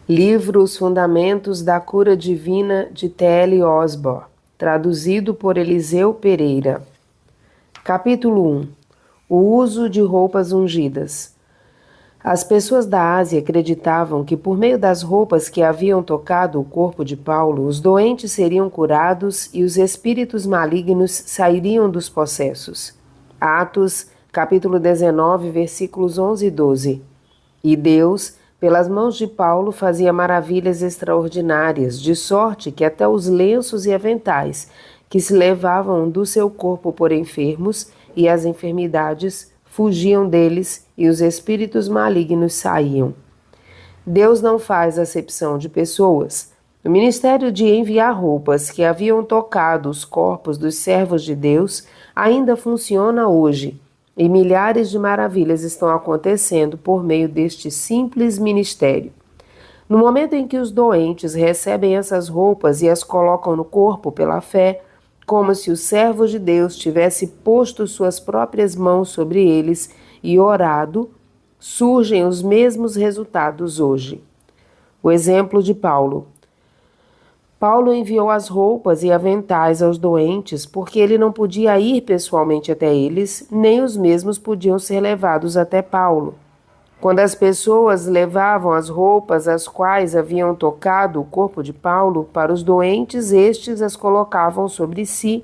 Livro Os Fundamentos da Cura Divina de T.L. Osborne, traduzido por Eliseu Pereira. Capítulo 1. O uso de roupas ungidas. As pessoas da Ásia acreditavam que por meio das roupas que haviam tocado o corpo de Paulo, os doentes seriam curados e os espíritos malignos sairiam dos possessos. Atos, capítulo 19, versículos 11 e 12. E Deus, pelas mãos de Paulo, fazia maravilhas extraordinárias, de sorte que até os lenços e aventais que se levavam do seu corpo por enfermos e as enfermidades fugiam deles e os espíritos malignos saíam. Deus não faz acepção de pessoas. O ministério de enviar roupas que haviam tocado os corpos dos servos de Deus ainda funciona hoje. E milhares de maravilhas estão acontecendo por meio deste simples ministério. No momento em que os doentes recebem essas roupas e as colocam no corpo pela fé, como se os servos de Deus tivessem posto suas próprias mãos sobre eles e orado, surgem os mesmos resultados hoje. O exemplo de Paulo. Paulo enviou as roupas e aventais aos doentes porque ele não podia ir pessoalmente até eles, nem os mesmos podiam ser levados até Paulo. Quando as pessoas levavam as roupas às quais haviam tocado o corpo de Paulo para os doentes, estes as colocavam sobre si,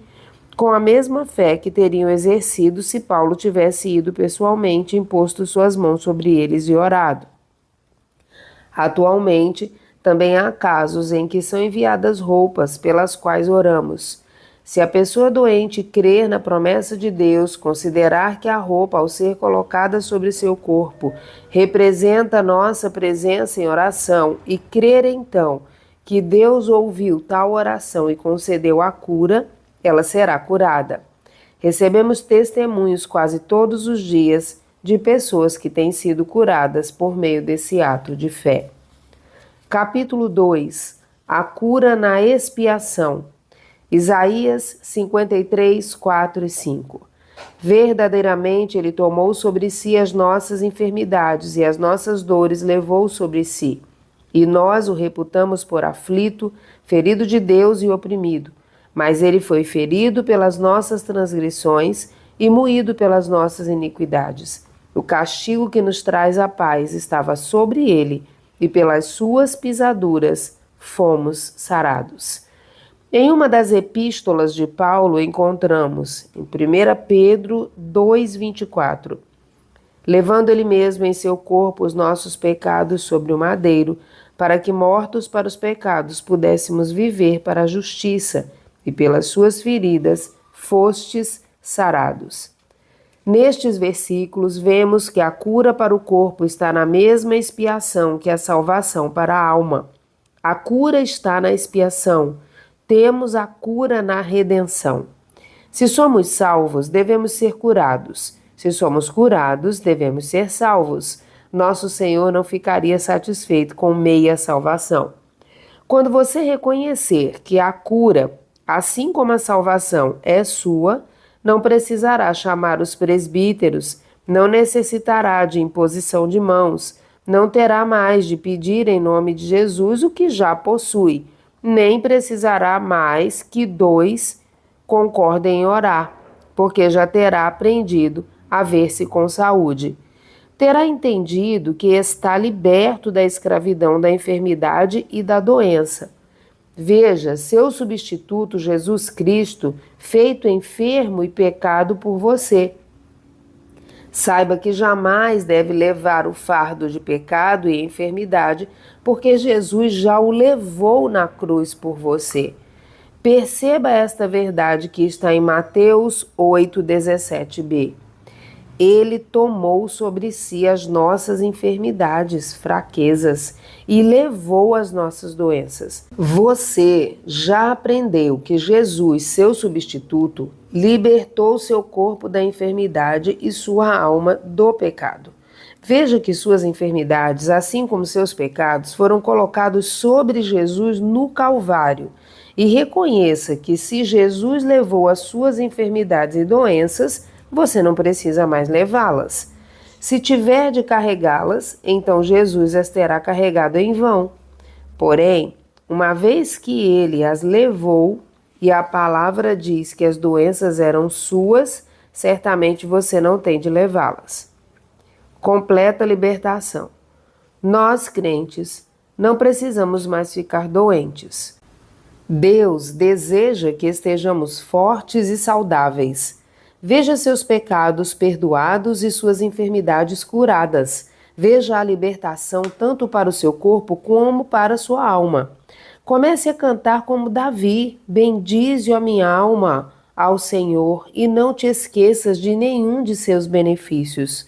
com a mesma fé que teriam exercido se Paulo tivesse ido pessoalmente e imposto suas mãos sobre eles e orado. Atualmente, também há casos em que são enviadas roupas pelas quais oramos. Se a pessoa doente crer na promessa de Deus, considerar que a roupa, ao ser colocada sobre seu corpo, representa nossa presença em oração e crer então que Deus ouviu tal oração e concedeu a cura, ela será curada. Recebemos testemunhos quase todos os dias de pessoas que têm sido curadas por meio desse ato de fé. Capítulo 2. A cura na expiação. Isaías 53, 4 e 5. Verdadeiramente ele tomou sobre si as nossas enfermidades e as nossas dores levou sobre si. E nós o reputamos por aflito, ferido de Deus e oprimido. Mas ele foi ferido pelas nossas transgressões e moído pelas nossas iniquidades. O castigo que nos traz a paz estava sobre ele, e pelas suas pisaduras fomos sarados. Em uma das epístolas de Paulo encontramos, em 1 Pedro 2,24, levando ele mesmo em seu corpo os nossos pecados sobre o madeiro, para que mortos para os pecados pudéssemos viver para a justiça, e pelas suas feridas fostes sarados. Nestes versículos, vemos que a cura para o corpo está na mesma expiação que a salvação para a alma. A cura está na expiação. Temos a cura na redenção. Se somos salvos, devemos ser curados. Se somos curados, devemos ser salvos. Nosso Senhor não ficaria satisfeito com meia salvação. Quando você reconhecer que a cura, assim como a salvação, é sua, não precisará chamar os presbíteros, não necessitará de imposição de mãos, não terá mais de pedir em nome de Jesus o que já possui, nem precisará mais que dois concordem em orar, porque já terá aprendido a ver-se com saúde. Terá entendido que está liberto da escravidão da enfermidade e da doença. Veja, seu substituto Jesus Cristo, feito enfermo e pecado por você. Saiba que jamais deve levar o fardo de pecado e enfermidade, porque Jesus já o levou na cruz por você. Perceba esta verdade que está em Mateus 8,17b. Ele tomou sobre si as nossas enfermidades, fraquezas e levou as nossas doenças. Você já aprendeu que Jesus, seu substituto, libertou seu corpo da enfermidade e sua alma do pecado. Veja que suas enfermidades, assim como seus pecados, foram colocados sobre Jesus no Calvário. E reconheça que se Jesus levou as suas enfermidades e doenças, você não precisa mais levá-las. Se tiver de carregá-las, então Jesus as terá carregado em vão. Porém, uma vez que ele as levou, e a palavra diz que as doenças eram suas, certamente você não tem de levá-las. Completa libertação. Nós, crentes, não precisamos mais ficar doentes. Deus deseja que estejamos fortes e saudáveis. Veja seus pecados perdoados e suas enfermidades curadas. Veja a libertação tanto para o seu corpo como para a sua alma. Comece a cantar como Davi: bendize a minha alma ao Senhor e não te esqueças de nenhum de seus benefícios.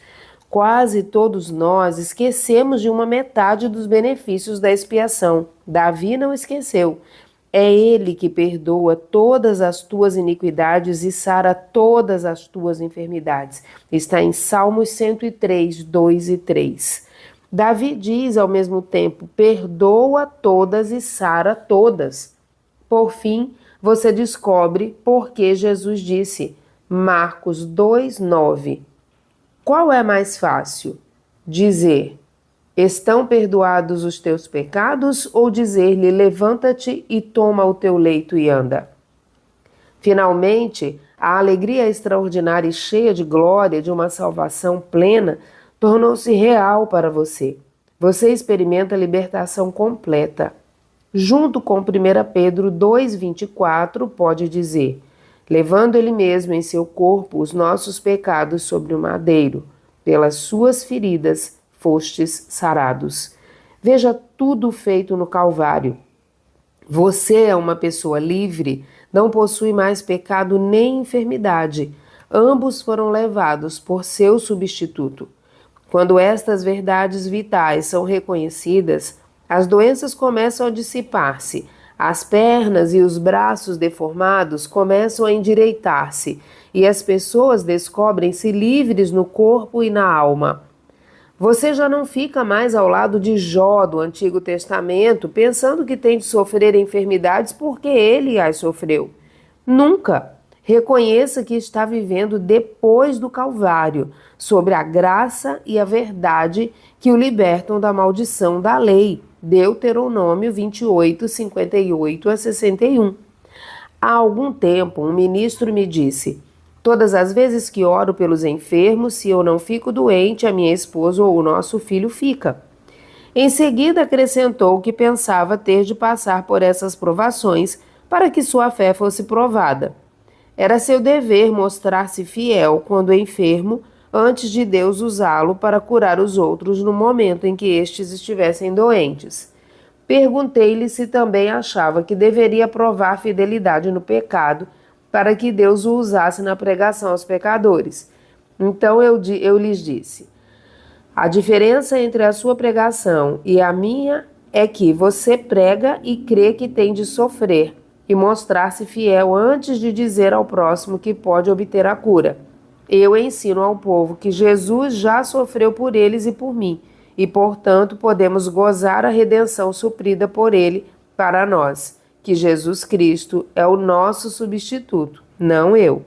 Quase todos nós esquecemos de uma metade dos benefícios da expiação. Davi não esqueceu. É Ele que perdoa todas as tuas iniquidades e sara todas as tuas enfermidades. Está em Salmos 103, 2 e 3. Davi diz ao mesmo tempo: perdoa todas e sara todas. Por fim, você descobre por que Jesus disse, Marcos 2, 9. Qual é mais fácil? Dizer: estão perdoados os teus pecados, ou dizer-lhe: levanta-te e toma o teu leito e anda? Finalmente, a alegria extraordinária e cheia de glória de uma salvação plena tornou-se real para você. Você experimenta a libertação completa. Junto com 1 Pedro 2,24, pode dizer: levando ele mesmo em seu corpo os nossos pecados sobre o madeiro, pelas suas feridas fostes sarados. Veja tudo feito no Calvário. Você é uma pessoa livre, não possui mais pecado nem enfermidade. Ambos foram levados por seu substituto. Quando estas verdades vitais são reconhecidas, as doenças começam a dissipar-se, as pernas e os braços deformados começam a endireitar-se e as pessoas descobrem-se livres no corpo e na alma. Você já não fica mais ao lado de Jó do Antigo Testamento, pensando que tem de sofrer enfermidades porque ele as sofreu. Nunca. Reconheça que está vivendo depois do Calvário, sobre a graça e a verdade que o libertam da maldição da lei. Deuteronômio 28, 58 a 61. Há algum tempo, um ministro me disse: todas as vezes que oro pelos enfermos, se eu não fico doente, a minha esposa ou o nosso filho fica. Em seguida, acrescentou que pensava ter de passar por essas provações para que sua fé fosse provada. Era seu dever mostrar-se fiel quando enfermo, antes de Deus usá-lo para curar os outros no momento em que estes estivessem doentes. Perguntei-lhe se também achava que deveria provar fidelidade no pecado para que Deus o usasse na pregação aos pecadores. Então eu lhes disse: a diferença entre a sua pregação e a minha é que você prega e crê que tem de sofrer e mostrar-se fiel antes de dizer ao próximo que pode obter a cura. Eu ensino ao povo que Jesus já sofreu por eles e por mim, e, portanto, podemos gozar a redenção suprida por ele para nós, que Jesus Cristo é o nosso substituto, não eu.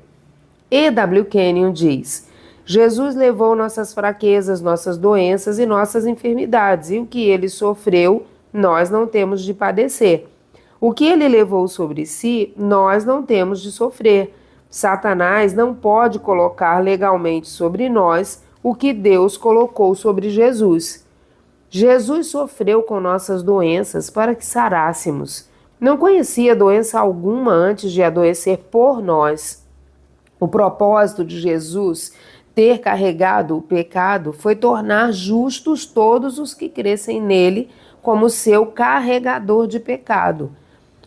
E.W. Kenyon diz: Jesus levou nossas fraquezas, nossas doenças e nossas enfermidades, e o que ele sofreu, nós não temos de padecer. O que ele levou sobre si, nós não temos de sofrer. Satanás não pode colocar legalmente sobre nós o que Deus colocou sobre Jesus. Jesus sofreu com nossas doenças para que sarássemos. Não conhecia doença alguma antes de adoecer por nós. O propósito de Jesus ter carregado o pecado foi tornar justos todos os que crescem nele como seu carregador de pecado.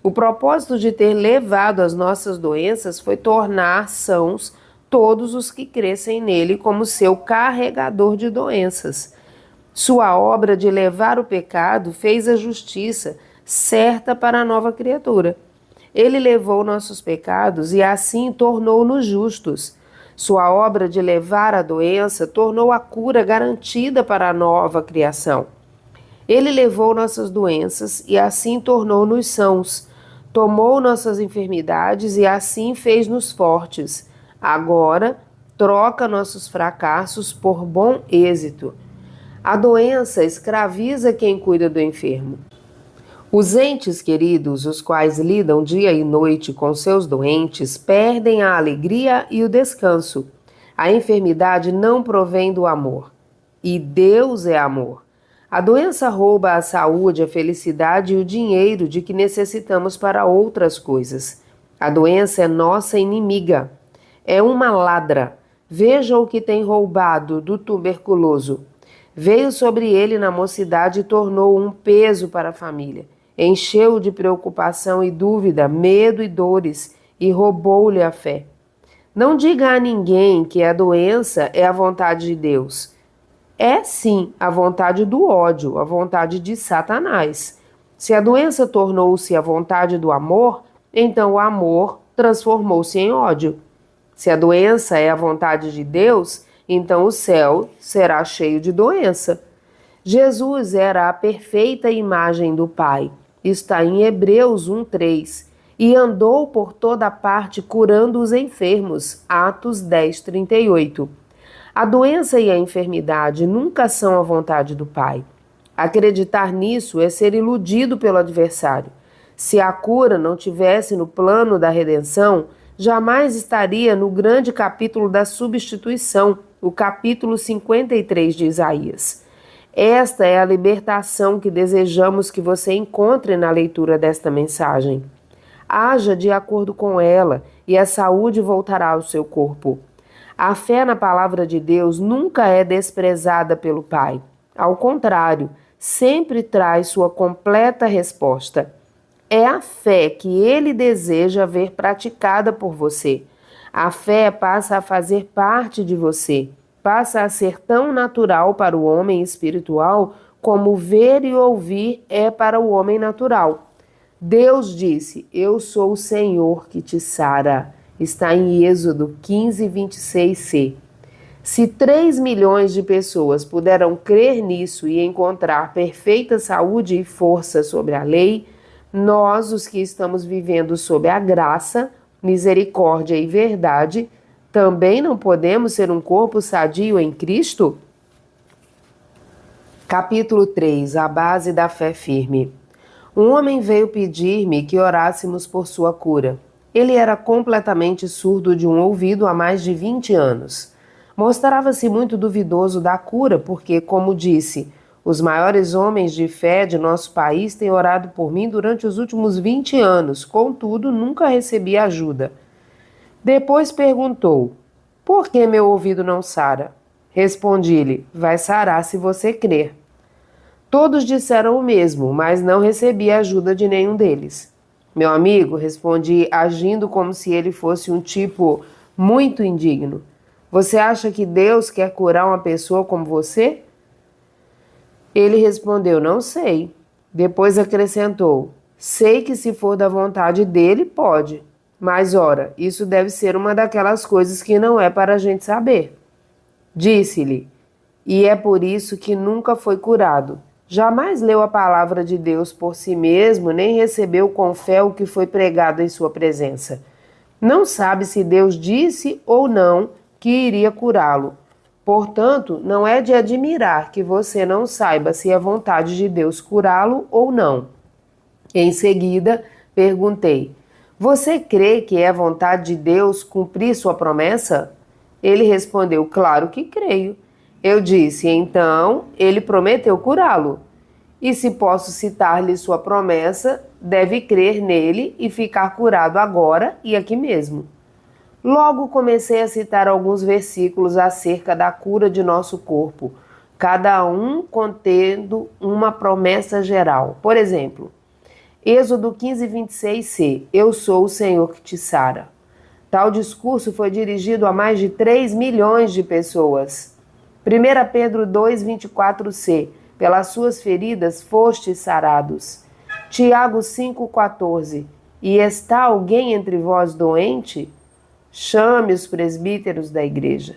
O propósito de ter levado as nossas doenças foi tornar sãos todos os que crescem nele como seu carregador de doenças. Sua obra de levar o pecado fez a justiça certa para a nova criatura. Ele levou nossos pecados e assim tornou-nos justos. Sua obra de levar a doença tornou a cura garantida para a nova criação. Ele levou nossas doenças e assim tornou-nos sãos. Tomou nossas enfermidades e assim fez-nos fortes. Agora, troca nossos fracassos por bom êxito. A doença escraviza quem cuida do enfermo. Os entes queridos, os quais lidam dia e noite com seus doentes, perdem a alegria e o descanso. A enfermidade não provém do amor. E Deus é amor. A doença rouba a saúde, a felicidade e o dinheiro de que necessitamos para outras coisas. A doença é nossa inimiga. É uma ladra. Veja o que tem roubado do tuberculoso. Veio sobre ele na mocidade e tornou um peso para a família. Encheu-o de preocupação e dúvida, medo e dores, e roubou-lhe a fé. Não diga a ninguém que a doença é a vontade de Deus. É sim a vontade do ódio, a vontade de Satanás. Se a doença tornou-se a vontade do amor, então o amor transformou-se em ódio. Se a doença é a vontade de Deus, então o céu será cheio de doença. Jesus era a perfeita imagem do Pai. Está em Hebreus 1:3. E andou por toda parte curando os enfermos. Atos 10:38. A doença e a enfermidade nunca são a vontade do Pai. Acreditar nisso é ser iludido pelo adversário. Se a cura não tivesse no plano da redenção, jamais estaria no grande capítulo da substituição, o capítulo 53 de Isaías. Esta é a libertação que desejamos que você encontre na leitura desta mensagem. Haja de acordo com ela e a saúde voltará ao seu corpo. A fé na palavra de Deus nunca é desprezada pelo Pai. Ao contrário, sempre traz sua completa resposta. É a fé que Ele deseja ver praticada por você. A fé passa a fazer parte de você, passa a ser tão natural para o homem espiritual como ver e ouvir é para o homem natural. Deus disse: Eu sou o Senhor que te sara. Está em Êxodo 15:26c. Se 3 milhões de pessoas puderam crer nisso e encontrar perfeita saúde e força sobre a lei, nós, os que estamos vivendo sob a graça, misericórdia e verdade, também não podemos ser um corpo sadio em Cristo? Capítulo 3. A base da fé firme. Um homem veio pedir-me que orássemos por sua cura. Ele era completamente surdo de um ouvido há mais de 20 anos. Mostrava-se muito duvidoso da cura, porque, como disse, os maiores homens de fé de nosso país têm orado por mim durante os últimos 20 anos, contudo, nunca recebi ajuda. Depois perguntou: por que meu ouvido não sara? Respondi-lhe: vai sarar se você crer. Todos disseram o mesmo, mas não recebi ajuda de nenhum deles. Meu amigo, respondi, agindo como se ele fosse um tipo muito indigno. Você acha que Deus quer curar uma pessoa como você? Ele respondeu, não sei. Depois acrescentou, sei que se for da vontade dele, pode. Mas, ora, isso deve ser uma daquelas coisas que não é para a gente saber. Disse-lhe, e é por isso que nunca foi curado. Jamais leu a palavra de Deus por si mesmo, nem recebeu com fé o que foi pregado em sua presença. Não sabe se Deus disse ou não que iria curá-lo. Portanto, não é de admirar que você não saiba se é vontade de Deus curá-lo ou não. Em seguida, perguntei, você crê que é vontade de Deus cumprir sua promessa? Ele respondeu, claro que creio. Eu disse, então, ele prometeu curá-lo. E se posso citar-lhe sua promessa, deve crer nele e ficar curado agora e aqui mesmo. Logo comecei a citar alguns versículos acerca da cura de nosso corpo, cada um contendo uma promessa geral. Por exemplo, Êxodo 15:26c, eu sou o Senhor que te sara. Tal discurso foi dirigido a mais de 3 milhões de pessoas. 1 Pedro 2:24c, pelas suas feridas fostes sarados. Tiago 5:14, e está alguém entre vós doente? Chame os presbíteros da igreja.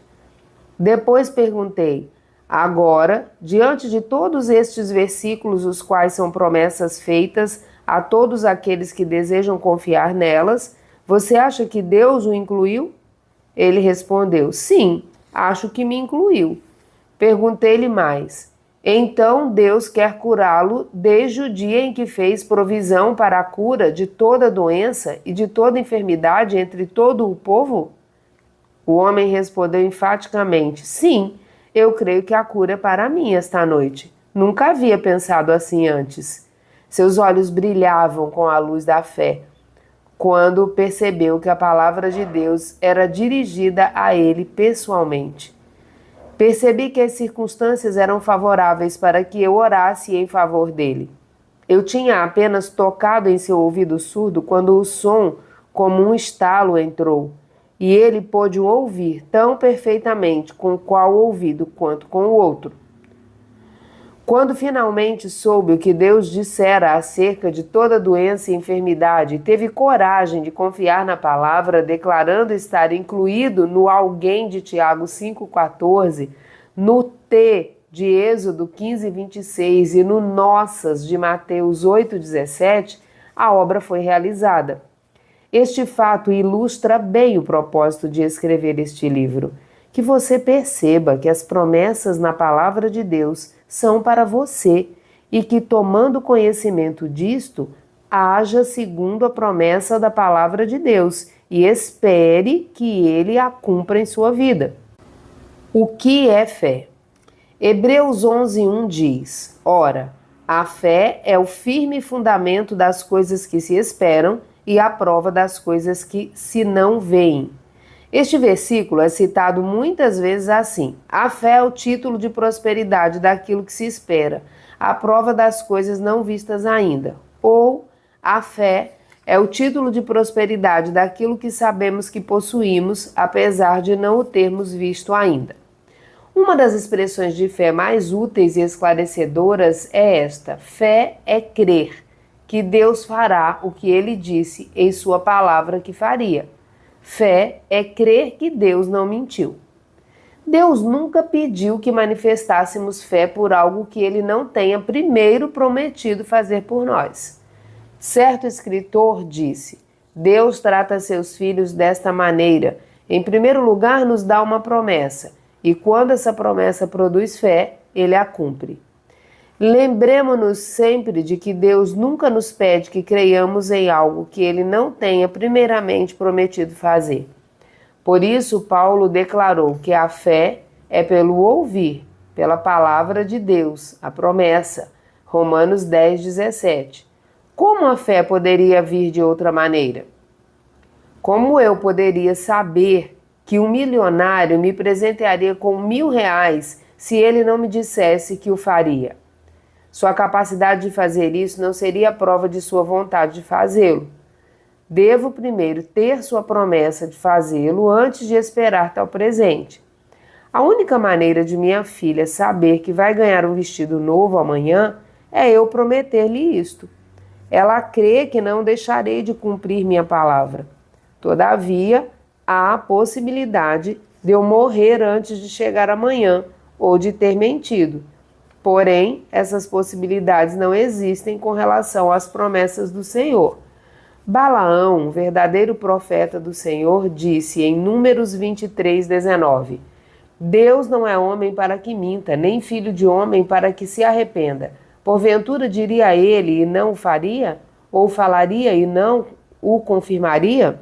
Depois perguntei, agora, diante de todos estes versículos, os quais são promessas feitas a todos aqueles que desejam confiar nelas, você acha que Deus o incluiu? Ele respondeu, sim, acho que me incluiu. Perguntei-lhe mais, Então Deus quer curá-lo desde o dia em que fez provisão para a cura de toda doença e de toda enfermidade entre todo o povo? O homem respondeu enfaticamente: sim, eu creio que a cura é para mim esta noite. Nunca havia pensado assim antes. Seus olhos brilhavam com a luz da fé, quando percebeu que a palavra de Deus era dirigida a ele pessoalmente. Percebi que as circunstâncias eram favoráveis para que eu orasse em favor dele. Eu tinha apenas tocado em seu ouvido surdo quando o som, como um estalo, entrou, e ele pôde ouvir tão perfeitamente com qual ouvido quanto com o outro. Quando finalmente soube o que Deus dissera acerca de toda doença e enfermidade, teve coragem de confiar na palavra, declarando estar incluído no alguém de Tiago 5,14, no T de Êxodo 15:26 e no nossas de Mateus 8:17, a obra foi realizada. Este fato ilustra bem o propósito de escrever este livro. Que você perceba que as promessas na palavra de Deus são para você e que, tomando conhecimento disto, haja segundo a promessa da palavra de Deus e espere que ele a cumpra em sua vida. O que é fé? Hebreus 11:1 diz: ora, a fé é o firme fundamento das coisas que se esperam e a prova das coisas que se não veem. Este versículo é citado muitas vezes assim: a fé é o título de prosperidade daquilo que se espera, a prova das coisas não vistas ainda. Ou a fé é o título de prosperidade daquilo que sabemos que possuímos, apesar de não o termos visto ainda. Uma das expressões de fé mais úteis e esclarecedoras é esta: fé é crer que Deus fará o que ele disse em sua palavra que faria. Fé é crer que Deus não mentiu. Deus nunca pediu que manifestássemos fé por algo que ele não tenha primeiro prometido fazer por nós. Certo escritor disse: Deus trata seus filhos desta maneira. Em primeiro lugar, nos dá uma promessa, e quando essa promessa produz fé, ele a cumpre. Lembremos-nos sempre de que Deus nunca nos pede que creiamos em algo que ele não tenha primeiramente prometido fazer. Por isso, Paulo declarou que a fé é pelo ouvir, pela palavra de Deus, a promessa. Romanos 10:17. Como a fé poderia vir de outra maneira? Como eu poderia saber que um milionário me presentearia com R$1.000 se ele não me dissesse que o faria? Sua capacidade de fazer isso não seria prova de sua vontade de fazê-lo. Devo primeiro ter sua promessa de fazê-lo antes de esperar tal presente. A única maneira de minha filha saber que vai ganhar um vestido novo amanhã é eu prometer-lhe isto. Ela crê que não deixarei de cumprir minha palavra. Todavia, há a possibilidade de eu morrer antes de chegar amanhã ou de ter mentido. Porém, essas possibilidades não existem com relação às promessas do Senhor. Balaão, verdadeiro profeta do Senhor, disse em Números 23:19: Deus não é homem para que minta, nem filho de homem para que se arrependa. Porventura diria ele e não o faria? Ou falaria e não o confirmaria?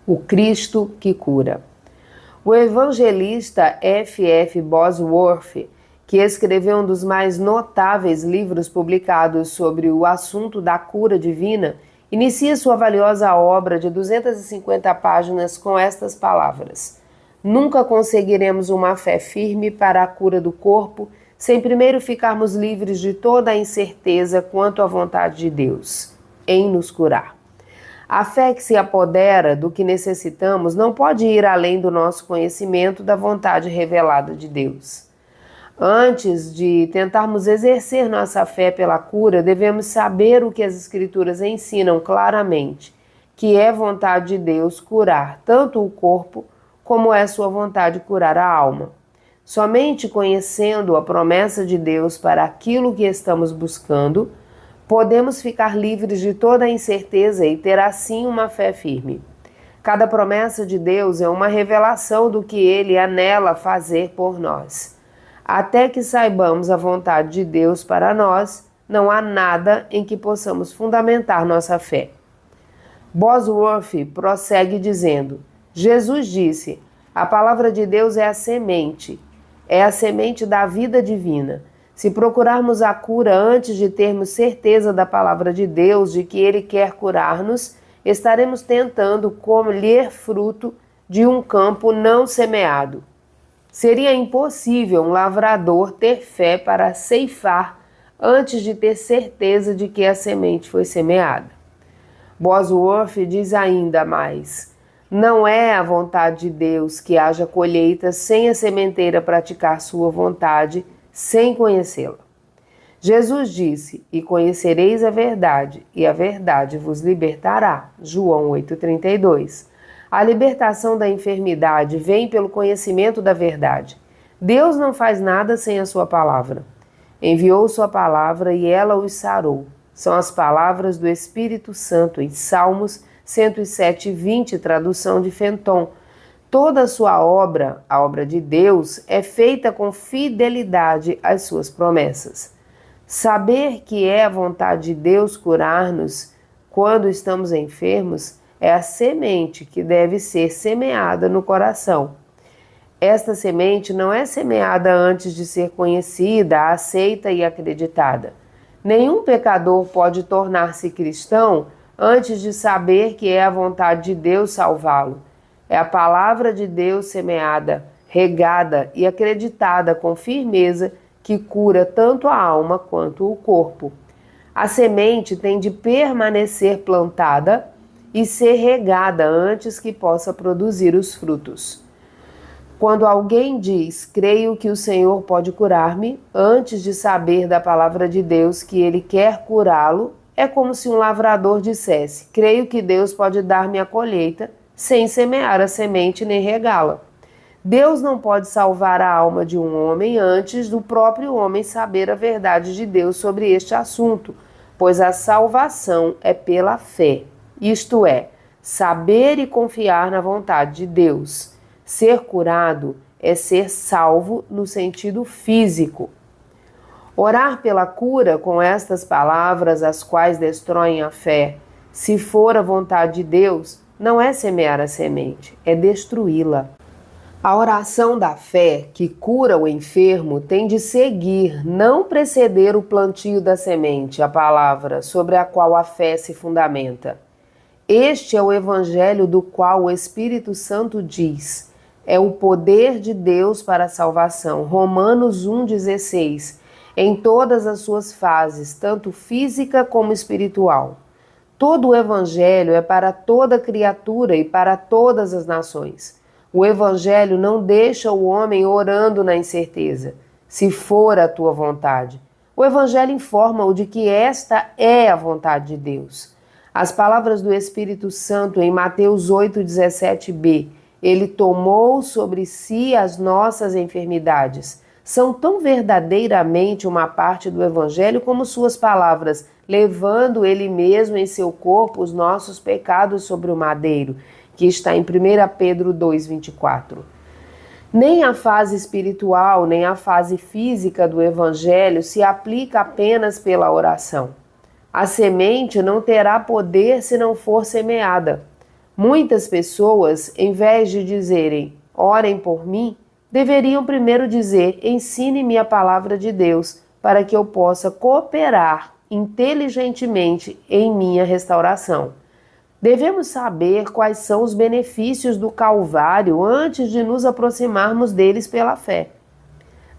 O Cristo que cura. O evangelista F.F. Bosworth, que escreveu um dos mais notáveis livros publicados sobre o assunto da cura divina, inicia sua valiosa obra de 250 páginas com estas palavras: Nunca conseguiremos uma fé firme para a cura do corpo sem primeiro ficarmos livres de toda a incerteza quanto à vontade de Deus em nos curar. A fé que se apodera do que necessitamos não pode ir além do nosso conhecimento da vontade revelada de Deus. Antes de tentarmos exercer nossa fé pela cura, devemos saber o que as Escrituras ensinam claramente, que é vontade de Deus curar tanto o corpo como é sua vontade curar a alma. Somente conhecendo a promessa de Deus para aquilo que estamos buscando, podemos ficar livres de toda a incerteza e ter assim uma fé firme. Cada promessa de Deus é uma revelação do que Ele anela fazer por nós. Até que saibamos a vontade de Deus para nós, não há nada em que possamos fundamentar nossa fé. Bosworth prossegue dizendo: Jesus disse, a palavra de Deus é a semente da vida divina. Se procurarmos a cura antes de termos certeza da palavra de Deus, de que Ele quer curar-nos, estaremos tentando colher fruto de um campo não semeado. Seria impossível um lavrador ter fé para ceifar antes de ter certeza de que a semente foi semeada. Bosworth diz ainda mais: não é a vontade de Deus que haja colheita sem a sementeira praticar sua vontade, sem conhecê-la. Jesus disse: e conhecereis a verdade, e a verdade vos libertará. João 8,32. A libertação da enfermidade vem pelo conhecimento da verdade. Deus não faz nada sem a sua palavra. Enviou sua palavra e ela os sarou. São as palavras do Espírito Santo em Salmos 107:20, tradução de Fenton. Toda a sua obra, a obra de Deus, é feita com fidelidade às suas promessas. Saber que é a vontade de Deus curar-nos quando estamos enfermos é a semente que deve ser semeada no coração. Esta semente não é semeada antes de ser conhecida, aceita e acreditada. Nenhum pecador pode tornar-se cristão antes de saber que é a vontade de Deus salvá-lo. É a palavra de Deus semeada, regada e acreditada com firmeza que cura tanto a alma quanto o corpo. A semente tem de permanecer plantada e ser regada antes que possa produzir os frutos. Quando alguém diz, creio que o Senhor pode curar-me, antes de saber da palavra de Deus que Ele quer curá-lo, é como se um lavrador dissesse, creio que Deus pode dar-me a colheita, sem semear a semente nem regá-la. Deus não pode salvar a alma de um homem antes do próprio homem saber a verdade de Deus sobre este assunto, pois a salvação é pela fé, isto é, saber e confiar na vontade de Deus. Ser curado é ser salvo no sentido físico. Orar pela cura com estas palavras, as quais destroem a fé, se for a vontade de Deus, não é semear a semente, é destruí-la. A oração da fé que cura o enfermo tem de seguir, não preceder o plantio da semente, a palavra sobre a qual a fé se fundamenta. Este é o evangelho do qual o Espírito Santo diz: é o poder de Deus para a salvação. Romanos 1,16. Em todas as suas fases, tanto física como espiritual. Todo o evangelho é para toda criatura e para todas as nações. O evangelho não deixa o homem orando na incerteza, se for a tua vontade. O evangelho informa-o de que esta é a vontade de Deus. As palavras do Espírito Santo em Mateus 8,17b, ele tomou sobre si as nossas enfermidades, são tão verdadeiramente uma parte do evangelho como suas palavras, levando ele mesmo em seu corpo os nossos pecados sobre o madeiro, que está em 1 Pedro 2,24. Nem a fase espiritual, nem a fase física do evangelho se aplica apenas pela oração. A semente não terá poder se não for semeada. Muitas pessoas, em vez de dizerem, orem por mim, deveriam primeiro dizer, ensine-me a palavra de Deus, para que eu possa cooperar inteligentemente em minha restauração. Devemos saber quais são os benefícios do Calvário antes de nos aproximarmos deles pela fé.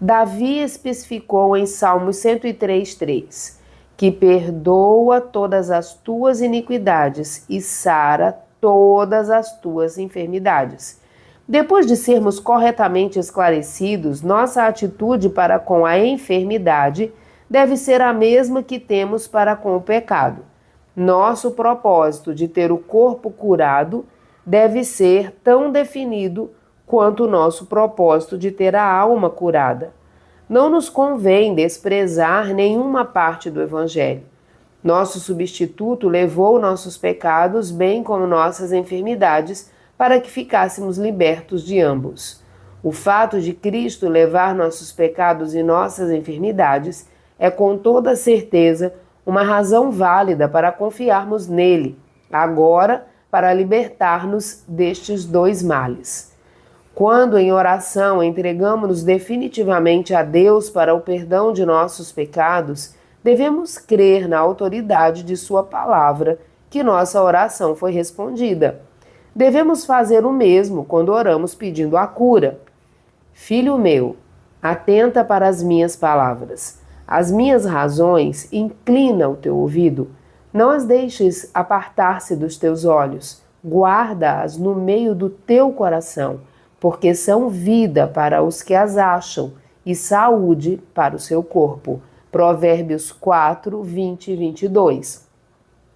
Davi especificou em Salmos 103:3, que perdoa todas as tuas iniquidades e sara todas as tuas enfermidades. Depois de sermos corretamente esclarecidos, nossa atitude para com a enfermidade deve ser a mesma que temos para com o pecado. Nosso propósito de ter o corpo curado deve ser tão definido quanto o nosso propósito de ter a alma curada. Não nos convém desprezar nenhuma parte do Evangelho. Nosso substituto levou nossos pecados, bem como nossas enfermidades, para que ficássemos libertos de ambos. O fato de Cristo levar nossos pecados e nossas enfermidades é com toda certeza uma razão válida para confiarmos nele, agora para libertar-nos destes dois males. Quando em oração entregamos-nos definitivamente a Deus para o perdão de nossos pecados, devemos crer na autoridade de sua palavra que nossa oração foi respondida. Devemos fazer o mesmo quando oramos pedindo a cura. Filho meu, atenta para as minhas palavras. As minhas razões, inclina o teu ouvido. Não as deixes apartar-se dos teus olhos. Guarda-as no meio do teu coração, porque são vida para os que as acham e saúde para o seu corpo. Provérbios 4, 20 e 22.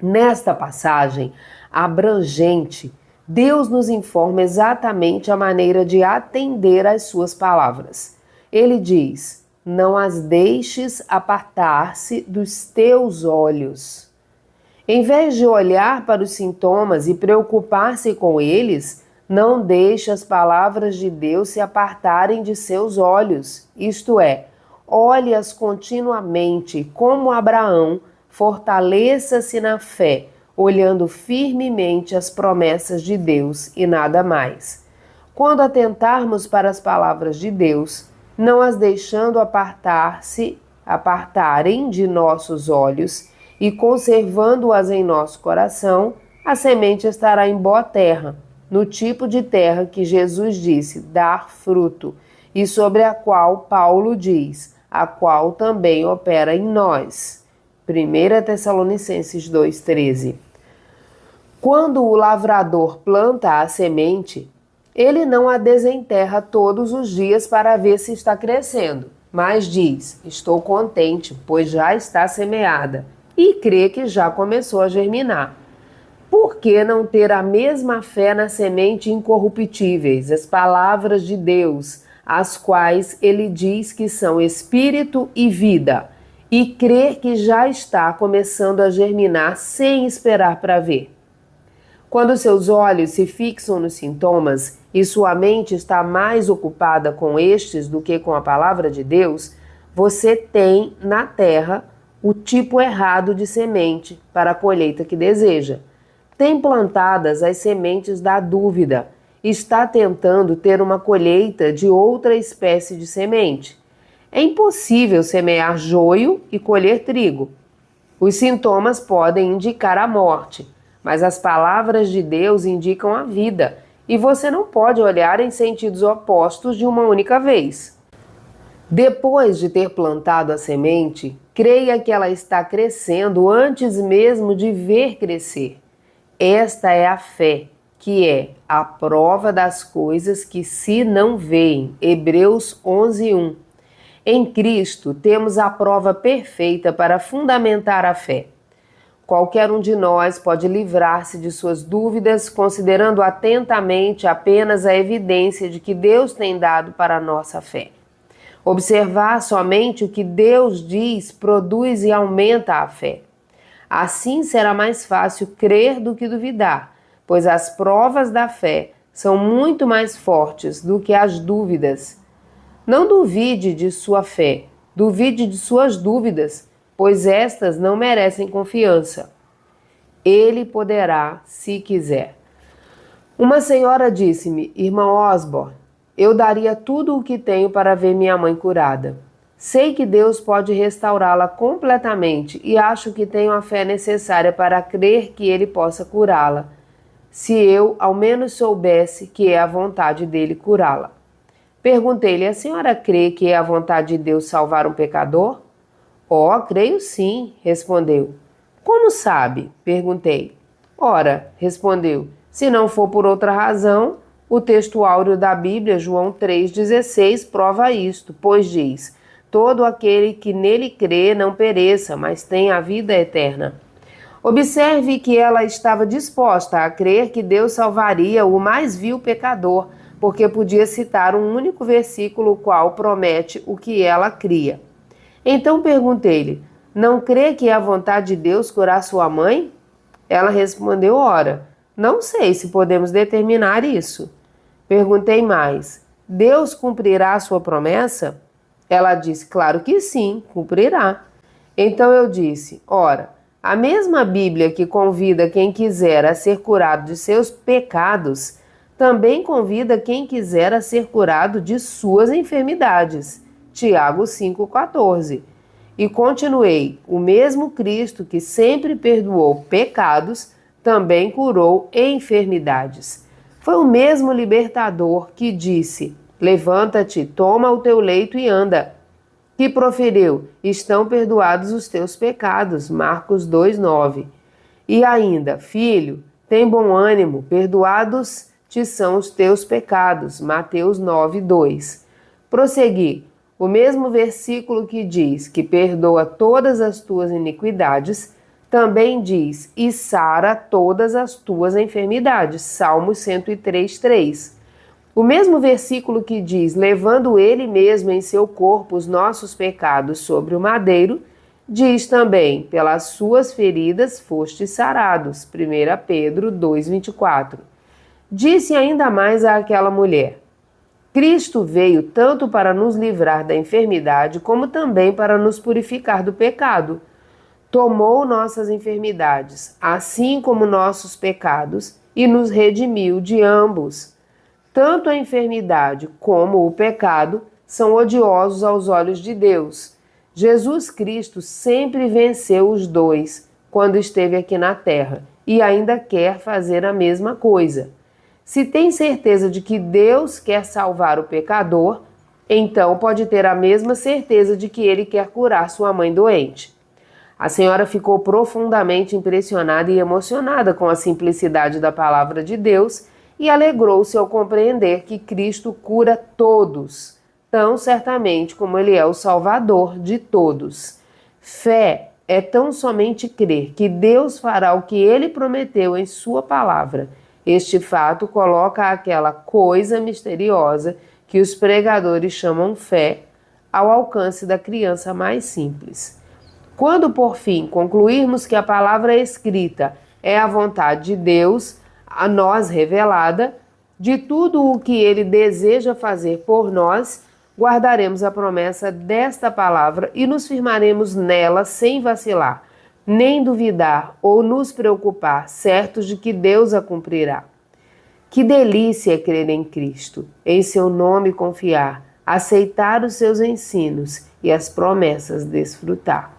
Nesta passagem abrangente, Deus nos informa exatamente a maneira de atender às suas palavras. Ele diz: não as deixes apartar-se dos teus olhos. Em vez de olhar para os sintomas e preocupar-se com eles, não deixe as palavras de Deus se apartarem de seus olhos. Isto é, olhe-as continuamente, como Abraão, fortaleça-se na fé, olhando firmemente as promessas de Deus e nada mais. Quando atentarmos para as palavras de Deus, não as deixando apartarem de nossos olhos e conservando-as em nosso coração, a semente estará em boa terra, no tipo de terra que Jesus disse dar fruto, e sobre a qual Paulo diz, a qual também opera em nós. 1 Tessalonicenses 2,13. Quando o lavrador planta a semente, ele não a desenterra todos os dias para ver se está crescendo, mas diz: estou contente, pois já está semeada, e crê que já começou a germinar. Por que não ter a mesma fé nas sementes incorruptíveis, as palavras de Deus, as quais ele diz que são espírito e vida, e crer que já está começando a germinar sem esperar para ver? Quando seus olhos se fixam nos sintomas e sua mente está mais ocupada com estes do que com a palavra de Deus, você tem na terra o tipo errado de semente para a colheita que deseja. Tem plantadas as sementes da dúvida, está tentando ter uma colheita de outra espécie de semente. É impossível semear joio e colher trigo. Os sintomas podem indicar a morte, mas as palavras de Deus indicam a vida, e você não pode olhar em sentidos opostos de uma única vez. Depois de ter plantado a semente, creia que ela está crescendo antes mesmo de ver crescer. Esta é a fé, que é a prova das coisas que se não veem. Hebreus 11:1. Em Cristo temos a prova perfeita para fundamentar a fé. Qualquer um de nós pode livrar-se de suas dúvidas considerando atentamente apenas a evidência de que Deus tem dado para a nossa fé. Observar somente o que Deus diz produz e aumenta a fé. Assim será mais fácil crer do que duvidar, pois as provas da fé são muito mais fortes do que as dúvidas. Não duvide de sua fé, duvide de suas dúvidas, pois estas não merecem confiança. Ele poderá, se quiser. Uma senhora disse-me: irmã Osborne, eu daria tudo o que tenho para ver minha mãe curada. Sei que Deus pode restaurá-la completamente e acho que tenho a fé necessária para crer que Ele possa curá-la, se eu ao menos soubesse que é a vontade dele curá-la. Perguntei-lhe: a senhora crê que é a vontade de Deus salvar um pecador? Oh, creio sim, respondeu. Como sabe? Perguntei. Ora, respondeu, se não for por outra razão, o texto áureo da Bíblia, João 3,16, prova isto, pois diz: todo aquele que nele crê não pereça, mas tenha a vida eterna. Observe que ela estava disposta a crer que Deus salvaria o mais vil pecador, porque podia citar um único versículo o qual promete o que ela cria. Então perguntei-lhe: não crê que é a vontade de Deus curar sua mãe? Ela respondeu: ora, não sei se podemos determinar isso. Perguntei mais: Deus cumprirá a sua promessa? Ela disse, claro que sim, cumprirá. Então eu disse, ora, a mesma Bíblia que convida quem quiser a ser curado de seus pecados, também convida quem quiser a ser curado de suas enfermidades. Tiago 5,14. E continuei, o mesmo Cristo que sempre perdoou pecados, também curou enfermidades. Foi o mesmo libertador que disse, levanta-te, toma o teu leito e anda. Que proferiu, estão perdoados os teus pecados, Marcos 2,9. E ainda, filho, tem bom ânimo, perdoados te são os teus pecados, Mateus 9,2. Prossegui, o mesmo versículo que diz que perdoa todas as tuas iniquidades, também diz, e sara todas as tuas enfermidades, Salmos 103,3. O mesmo versículo que diz, levando ele mesmo em seu corpo os nossos pecados sobre o madeiro, diz também, pelas suas feridas fostes sarados, 1 Pedro 2,24. Disse ainda mais àquela mulher, Cristo veio tanto para nos livrar da enfermidade, como também para nos purificar do pecado. Tomou nossas enfermidades, assim como nossos pecados, e nos redimiu de ambos. Tanto a enfermidade como o pecado são odiosos aos olhos de Deus. Jesus Cristo sempre venceu os dois quando esteve aqui na terra e ainda quer fazer a mesma coisa. Se tem certeza de que Deus quer salvar o pecador, então pode ter a mesma certeza de que ele quer curar sua mãe doente. A senhora ficou profundamente impressionada e emocionada com a simplicidade da palavra de Deus e alegrou-se ao compreender que Cristo cura todos, tão certamente como Ele é o Salvador de todos. Fé é tão somente crer que Deus fará o que Ele prometeu em Sua palavra. Este fato coloca aquela coisa misteriosa que os pregadores chamam fé ao alcance da criança mais simples. Quando, por fim, concluirmos que a palavra escrita é a vontade de Deus, a nós revelada, de tudo o que Ele deseja fazer por nós, guardaremos a promessa desta palavra e nos firmaremos nela sem vacilar, nem duvidar ou nos preocupar, certos de que Deus a cumprirá. Que delícia é crer em Cristo, em seu nome confiar, aceitar os seus ensinos e as promessas desfrutar.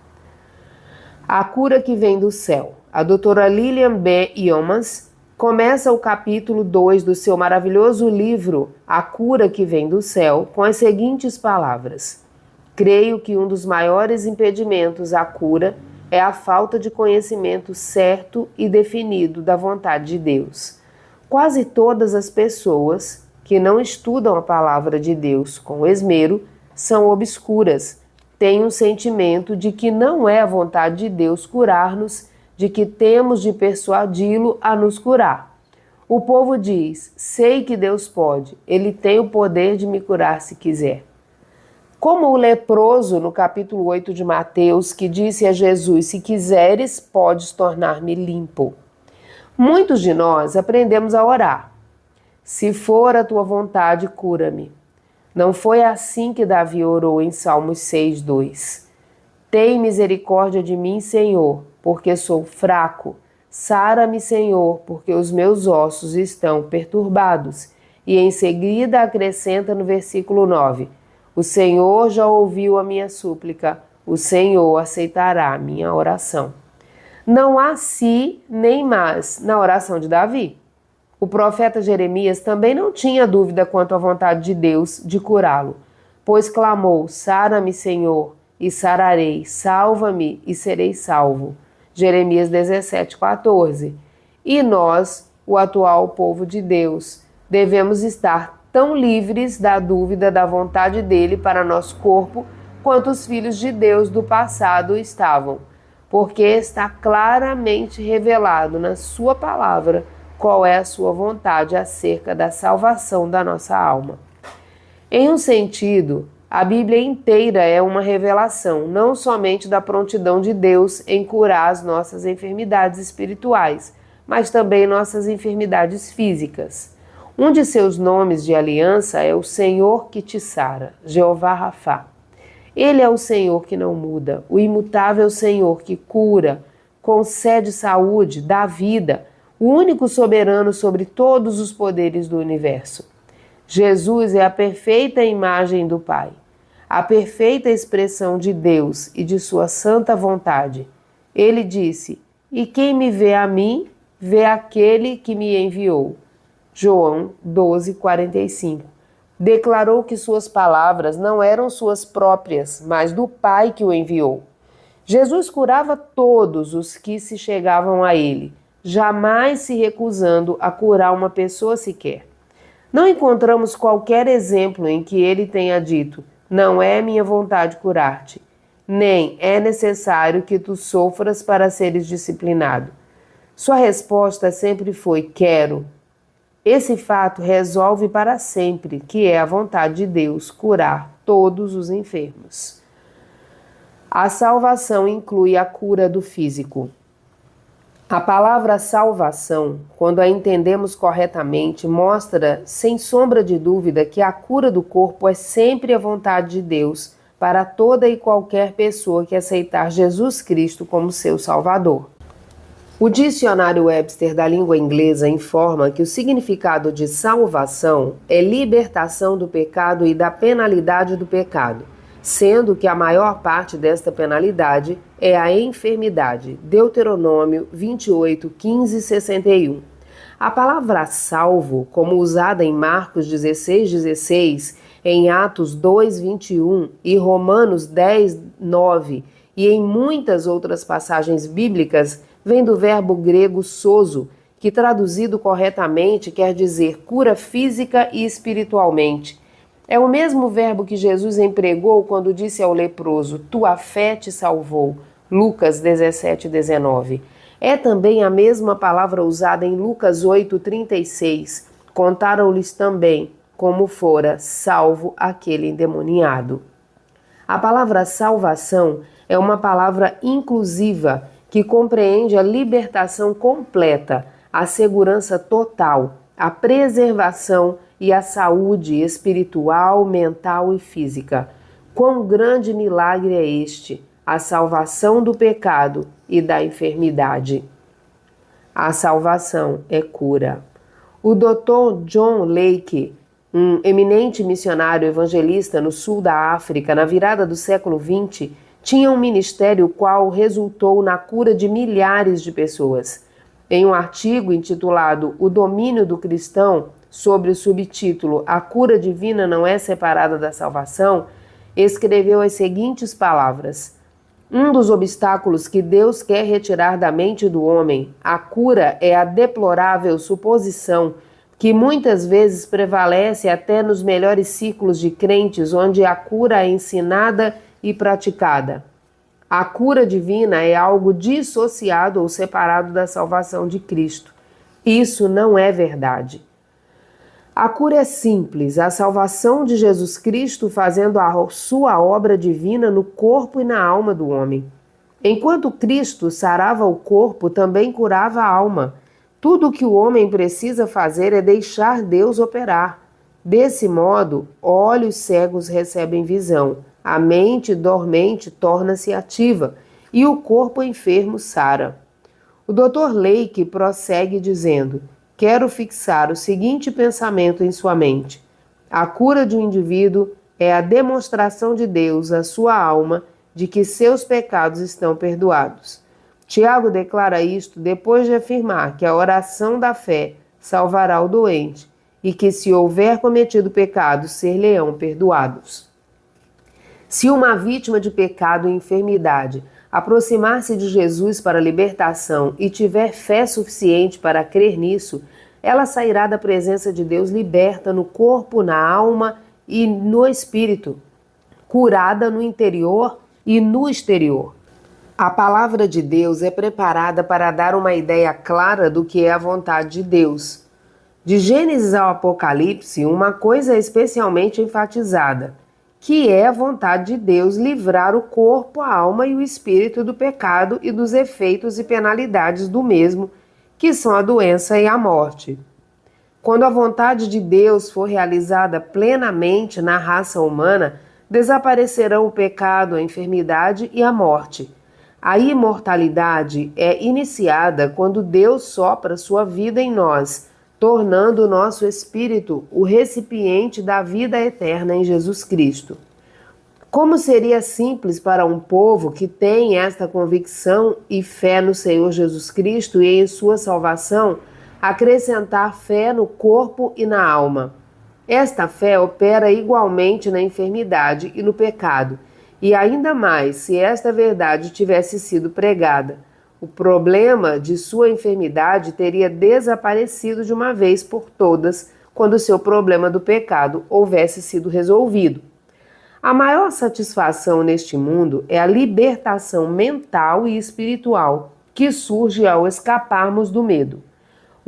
A cura que vem do céu. A doutora Lillian B. Yeomans começa o capítulo 2 do seu maravilhoso livro A Cura que Vem do Céu com as seguintes palavras. Creio que um dos maiores impedimentos à cura é a falta de conhecimento certo e definido da vontade de Deus. Quase todas as pessoas que não estudam a palavra de Deus com esmero são obscuras, têm um sentimento de que não é a vontade de Deus curar-nos, de que temos de persuadi-lo a nos curar. O povo diz, sei que Deus pode, Ele tem o poder de me curar se quiser. Como o leproso no capítulo 8 de Mateus, que disse a Jesus, se quiseres, podes tornar-me limpo. Muitos de nós aprendemos a orar. Se for a tua vontade, cura-me. Não foi assim que Davi orou em Salmos 6:2. Tem misericórdia de mim, Senhor, porque sou fraco. Sara-me, Senhor, porque os meus ossos estão perturbados. E em seguida acrescenta no versículo 9, o Senhor já ouviu a minha súplica, o Senhor aceitará a minha oração. Não há si nem mas na oração de Davi. O profeta Jeremias também não tinha dúvida quanto à vontade de Deus de curá-lo, pois clamou, sara-me, Senhor, e sararei, salva-me e serei salvo. Jeremias 17:14. E nós, o atual povo de Deus, devemos estar tão livres da dúvida da vontade dele para nosso corpo quanto os filhos de Deus do passado estavam, porque está claramente revelado na sua palavra qual é a sua vontade acerca da salvação da nossa alma. Em um sentido, a Bíblia inteira é uma revelação, não somente da prontidão de Deus em curar as nossas enfermidades espirituais, mas também nossas enfermidades físicas. Um de seus nomes de aliança é o Senhor que te sara, Jeová Rafá. Ele é o Senhor que não muda, o imutável Senhor que cura, concede saúde, dá vida, o único soberano sobre todos os poderes do universo. Jesus é a perfeita imagem do Pai, a perfeita expressão de Deus e de sua santa vontade. Ele disse: "E quem me vê a mim, vê aquele que me enviou." João 12:45. Declarou que suas palavras não eram suas próprias, mas do Pai que o enviou. Jesus curava todos os que se chegavam a ele, jamais se recusando a curar uma pessoa sequer. Não encontramos qualquer exemplo em que ele tenha dito: "Não é minha vontade curar-te", nem "é necessário que tu sofras para seres disciplinado." Sua resposta sempre foi: "Quero." Esse fato resolve para sempre que é a vontade de Deus curar todos os enfermos. A salvação inclui a cura do físico. A palavra salvação, quando a entendemos corretamente, mostra, sem sombra de dúvida, que a cura do corpo é sempre a vontade de Deus para toda e qualquer pessoa que aceitar Jesus Cristo como seu Salvador. O dicionário Webster da língua inglesa informa que o significado de salvação é libertação do pecado e da penalidade do pecado, sendo que a maior parte desta penalidade é a enfermidade. Deuteronômio 28, 15 e 61. A palavra salvo, como usada em Marcos 16, 16, em Atos 2, 21 e Romanos 10, 9 e em muitas outras passagens bíblicas, vem do verbo grego sozo, que traduzido corretamente quer dizer cura física e espiritualmente. É o mesmo verbo que Jesus empregou quando disse ao leproso: "Tua fé te salvou." Lucas 17, 19. É também a mesma palavra usada em Lucas 8, 36. Contaram-lhes também como fora salvo aquele endemoniado. A palavra salvação é uma palavra inclusiva que compreende a libertação completa, a segurança total, a preservação e a saúde espiritual, mental e física. Quão grande milagre é este, a salvação do pecado e da enfermidade. A salvação é cura. O Dr. John Lake, um eminente missionário evangelista no sul da África, na virada do século XX, tinha um ministério qual resultou na cura de milhares de pessoas. Em um artigo intitulado O Domínio do Cristão, sobre o subtítulo "A cura divina não é separada da salvação", escreveu as seguintes palavras: "Um dos obstáculos que Deus quer retirar da mente do homem, a cura, é a deplorável suposição que muitas vezes prevalece até nos melhores círculos de crentes, onde a cura é ensinada e praticada. A cura divina é algo dissociado ou separado da salvação de Cristo. Isso não é verdade. A cura é simples, a salvação de Jesus Cristo fazendo a sua obra divina no corpo e na alma do homem. Enquanto Cristo sarava o corpo, também curava a alma. Tudo o que o homem precisa fazer é deixar Deus operar. Desse modo, olhos cegos recebem visão, a mente dormente torna-se ativa e o corpo enfermo sara. O Dr. Lake prossegue dizendo: "Quero fixar o seguinte pensamento em sua mente. A cura de um indivíduo é a demonstração de Deus à sua alma de que seus pecados estão perdoados." Tiago declara isto depois de afirmar que a oração da fé salvará o doente e que, se houver cometido pecados, ser-lhe-ão perdoados. Se uma vítima de pecado e enfermidade aproximar-se de Jesus para a libertação e tiver fé suficiente para crer nisso, ela sairá da presença de Deus liberta no corpo, na alma e no espírito, curada no interior e no exterior. A palavra de Deus é preparada para dar uma ideia clara do que é a vontade de Deus. De Gênesis ao Apocalipse, uma coisa é especialmente enfatizada, que é a vontade de Deus livrar o corpo, a alma e o espírito do pecado e dos efeitos e penalidades do mesmo, que são a doença e a morte. Quando a vontade de Deus for realizada plenamente na raça humana, desaparecerão o pecado, a enfermidade e a morte. A imortalidade é iniciada quando Deus sopra sua vida em nós, tornando o nosso espírito o recipiente da vida eterna em Jesus Cristo. Como seria simples para um povo que tem esta convicção e fé no Senhor Jesus Cristo e em sua salvação, acrescentar fé no corpo e na alma. Esta fé opera igualmente na enfermidade e no pecado, e ainda mais se esta verdade tivesse sido pregada. O problema de sua enfermidade teria desaparecido de uma vez por todas quando seu problema do pecado houvesse sido resolvido. A maior satisfação neste mundo é a libertação mental e espiritual que surge ao escaparmos do medo.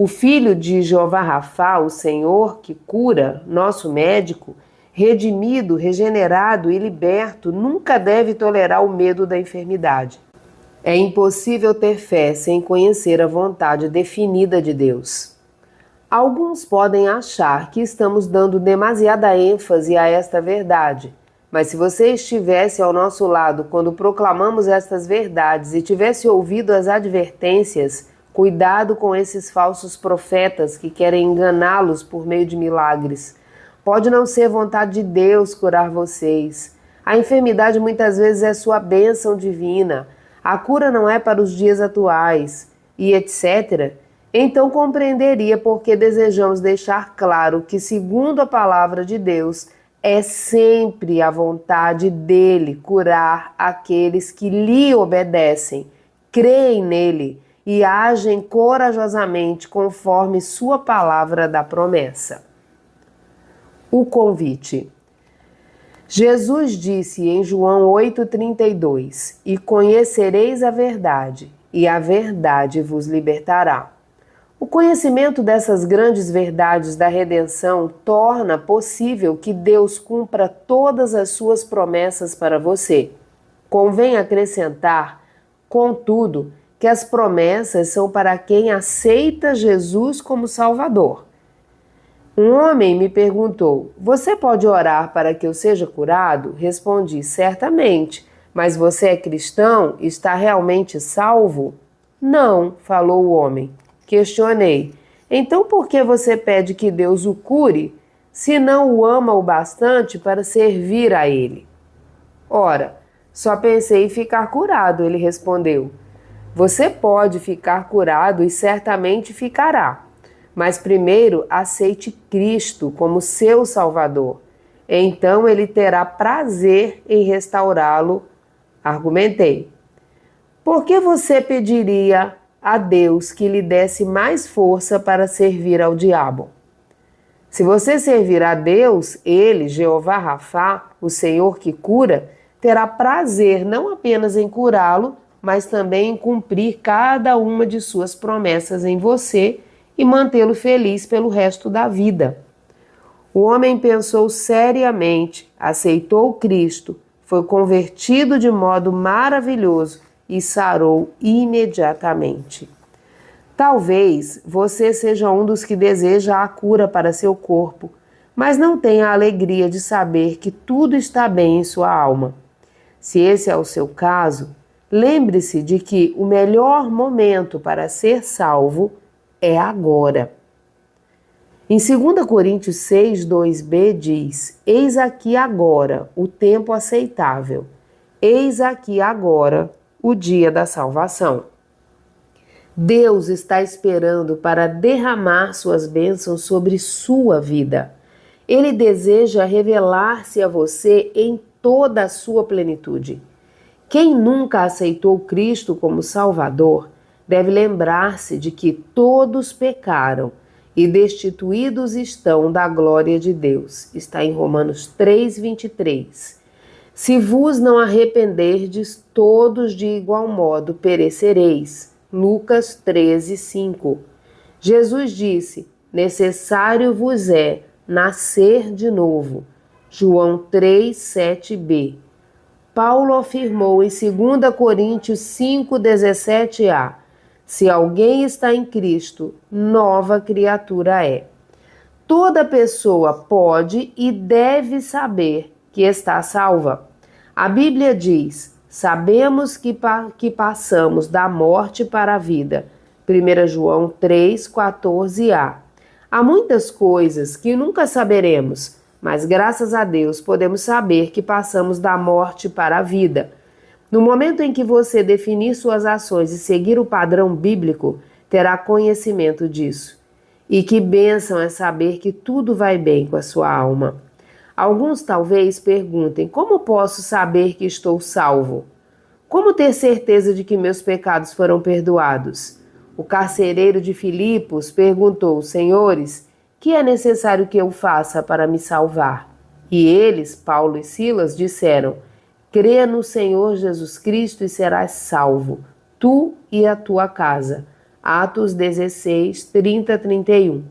O filho de Jeová Rafá, o Senhor que cura, nosso médico, redimido, regenerado e liberto, nunca deve tolerar o medo da enfermidade. É impossível ter fé sem conhecer a vontade definida de Deus. Alguns podem achar que estamos dando demasiada ênfase a esta verdade, mas se você estivesse ao nosso lado quando proclamamos estas verdades e tivesse ouvido as advertências, cuidado com esses falsos profetas que querem enganá-los por meio de milagres. Pode não ser vontade de Deus curar vocês. A enfermidade muitas vezes é sua bênção divina. A cura não é para os dias atuais, e etc. Então compreenderia porque desejamos deixar claro que, segundo a palavra de Deus, é sempre a vontade dele curar aqueles que lhe obedecem, creem nele e agem corajosamente conforme sua palavra da promessa. O convite. Jesus disse em João 8,32: E conhecereis a verdade, e a verdade vos libertará. O conhecimento dessas grandes verdades da redenção torna possível que Deus cumpra todas as suas promessas para você. Convém acrescentar, contudo, que as promessas são para quem aceita Jesus como Salvador. Um homem me perguntou: você pode orar para que eu seja curado? Respondi: certamente. Mas você é cristão? Está realmente salvo? Não, falou o homem. Questionei: então por que você pede que Deus o cure, se não o ama o bastante para servir a ele? Ora, só pensei em ficar curado, ele respondeu. Você pode ficar curado e certamente ficará. Mas primeiro aceite Cristo como seu Salvador. Então ele terá prazer em restaurá-lo. Argumentei. Por que você pediria a Deus que lhe desse mais força para servir ao diabo? Se você servir a Deus, ele, Jeová Rafá, o Senhor que cura, terá prazer não apenas em curá-lo, mas também em cumprir cada uma de suas promessas em você e mantê-lo feliz pelo resto da vida. O homem pensou seriamente, aceitou Cristo, foi convertido de modo maravilhoso e sarou imediatamente. Talvez você seja um dos que deseja a cura para seu corpo, mas não tenha a alegria de saber que tudo está bem em sua alma. Se esse é o seu caso, lembre-se de que o melhor momento para ser salvo é agora. Em 2 Coríntios 6, 2b diz: Eis aqui agora o tempo aceitável, eis aqui agora o dia da salvação. Deus está esperando para derramar suas bênçãos sobre sua vida. Ele deseja revelar-se a você em toda a sua plenitude. Quem nunca aceitou Cristo como Salvador deve lembrar-se de que todos pecaram e destituídos estão da glória de Deus. Está em Romanos 3:23. Se vos não arrependerdes, todos de igual modo perecereis. Lucas 13:5. Jesus disse: necessário vos é nascer de novo. João 3:7b. Paulo afirmou em 2 Coríntios 5:17a: se alguém está em Cristo, nova criatura é. Toda pessoa pode e deve saber que está salva. A Bíblia diz: sabemos que passamos da morte para a vida. 1 João 3,14a. Há muitas coisas que nunca saberemos, mas graças a Deus podemos saber que passamos da morte para a vida. No momento em que você definir suas ações e seguir o padrão bíblico, terá conhecimento disso. E que bênção é saber que tudo vai bem com a sua alma. Alguns talvez perguntem: como posso saber que estou salvo? Como ter certeza de que meus pecados foram perdoados? O carcereiro de Filipos perguntou: Senhores, que é necessário que eu faça para me salvar? E eles, Paulo e Silas, disseram: crê no Senhor Jesus Cristo e serás salvo, tu e a tua casa. Atos 16, 30, 31.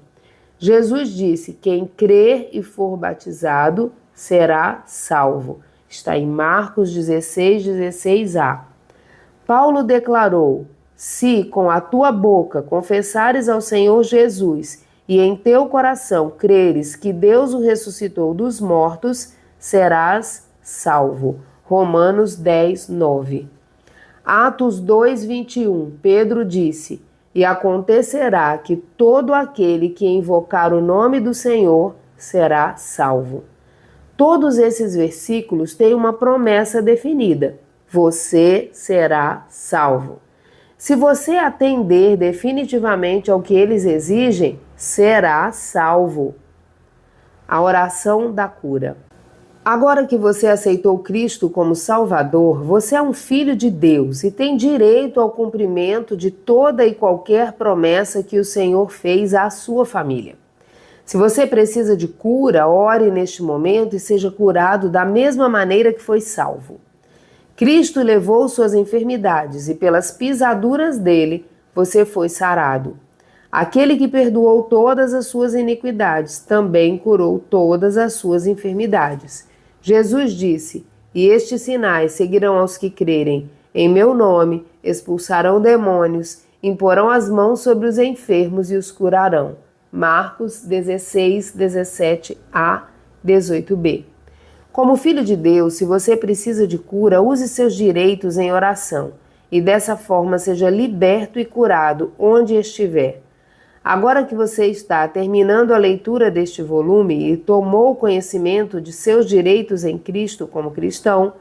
Jesus disse: quem crer e for batizado será salvo. Está em Marcos 16, 16a. Paulo declarou: se com a tua boca confessares ao Senhor Jesus e em teu coração creres que Deus o ressuscitou dos mortos, serás salvo. Romanos 10, 9. Atos 2, 21. Pedro disse: e acontecerá que todo aquele que invocar o nome do Senhor será salvo. Todos esses versículos têm uma promessa definida: você será salvo. Se você atender definitivamente ao que eles exigem, será salvo. A oração da cura. Agora que você aceitou Cristo como Salvador, você é um filho de Deus e tem direito ao cumprimento de toda e qualquer promessa que o Senhor fez à sua família. Se você precisa de cura, ore neste momento e seja curado da mesma maneira que foi salvo. Cristo levou suas enfermidades e pelas pisaduras dele você foi sarado. Aquele que perdoou todas as suas iniquidades também curou todas as suas enfermidades. Jesus disse: e estes sinais seguirão aos que crerem. Em meu nome expulsarão demônios, imporão as mãos sobre os enfermos e os curarão. Marcos 16, 17a, 18b. Como filho de Deus, se você precisa de cura, use seus direitos em oração e dessa forma seja liberto e curado onde estiver. Agora que você está terminando a leitura deste volume e tomou conhecimento de seus direitos em Cristo como cristão,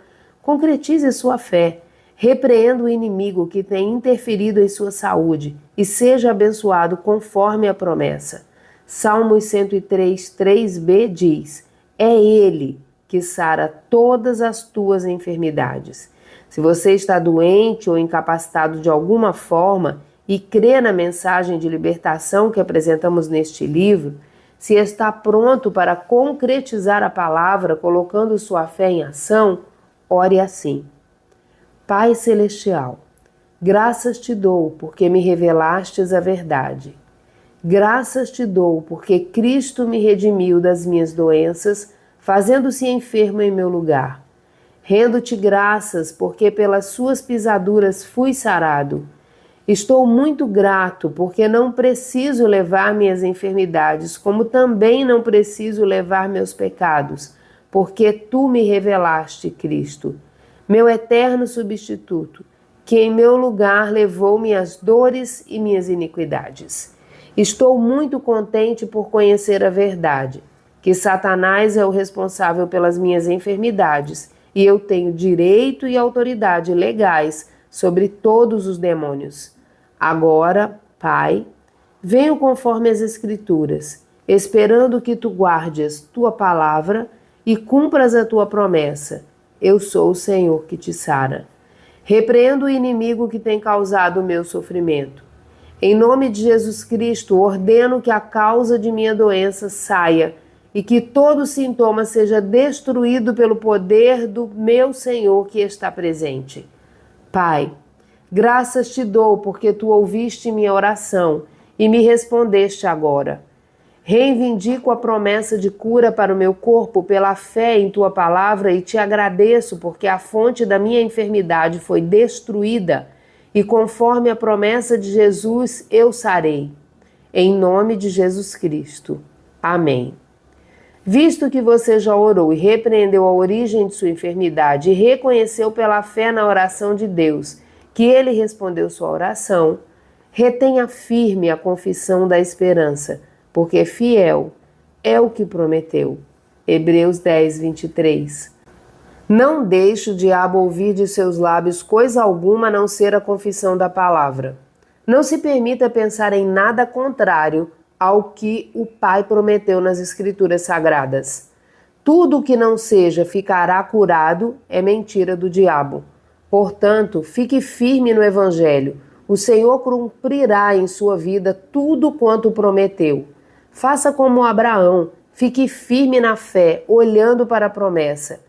concretize sua fé, repreenda o inimigo que tem interferido em sua saúde e seja abençoado conforme a promessa. Salmos 103, 3b diz: é Ele que sara todas as tuas enfermidades. Se você está doente ou incapacitado de alguma forma e crê na mensagem de libertação que apresentamos neste livro, se está pronto para concretizar a palavra colocando sua fé em ação, ore assim: Pai Celestial, graças te dou porque me revelastes a verdade. Graças te dou porque Cristo me redimiu das minhas doenças, fazendo-se enfermo em meu lugar. Rendo-te graças porque pelas suas pisaduras fui sarado. Estou muito grato porque não preciso levar minhas enfermidades, como também não preciso levar meus pecados, porque tu me revelaste, Cristo, meu eterno substituto, que em meu lugar levou minhas dores e minhas iniquidades. Estou muito contente por conhecer a verdade, que Satanás é o responsável pelas minhas enfermidades e eu tenho direito e autoridade legais sobre todos os demônios. Agora, Pai, venho conforme as Escrituras, esperando que tu guardes tua palavra e cumpras a tua promessa. Eu sou o Senhor que te sara. Repreendo o inimigo que tem causado o meu sofrimento. Em nome de Jesus Cristo, ordeno que a causa de minha doença saia e que todo sintoma seja destruído pelo poder do meu Senhor que está presente. Pai, graças te dou porque tu ouviste minha oração e me respondeste agora. Reivindico a promessa de cura para o meu corpo pela fé em tua palavra e te agradeço porque a fonte da minha enfermidade foi destruída e conforme a promessa de Jesus eu sarei. Em nome de Jesus Cristo. Amém. Visto que você já orou e repreendeu a origem de sua enfermidade e reconheceu pela fé na oração de Deus que Ele respondeu sua oração, retenha firme a confissão da esperança, porque fiel é o que prometeu. Hebreus 10, 23. Não deixe o diabo ouvir de seus lábios coisa alguma a não ser a confissão da palavra. Não se permita pensar em nada contrário ao que o Pai prometeu nas Escrituras Sagradas. Tudo que não seja ficará curado é mentira do diabo. Portanto, fique firme no Evangelho. O Senhor cumprirá em sua vida tudo quanto prometeu. Faça como Abraão, fique firme na fé, olhando para a promessa.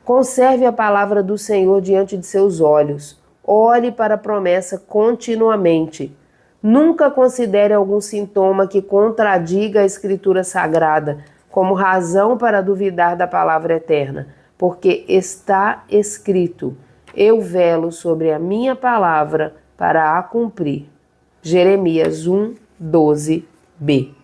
Conserve a palavra do Senhor diante de seus olhos. Olhe para a promessa continuamente. Nunca considere algum sintoma que contradiga a Escritura Sagrada como razão para duvidar da palavra eterna, porque está escrito: eu velo sobre a minha palavra para a cumprir. Jeremias 1, 12b.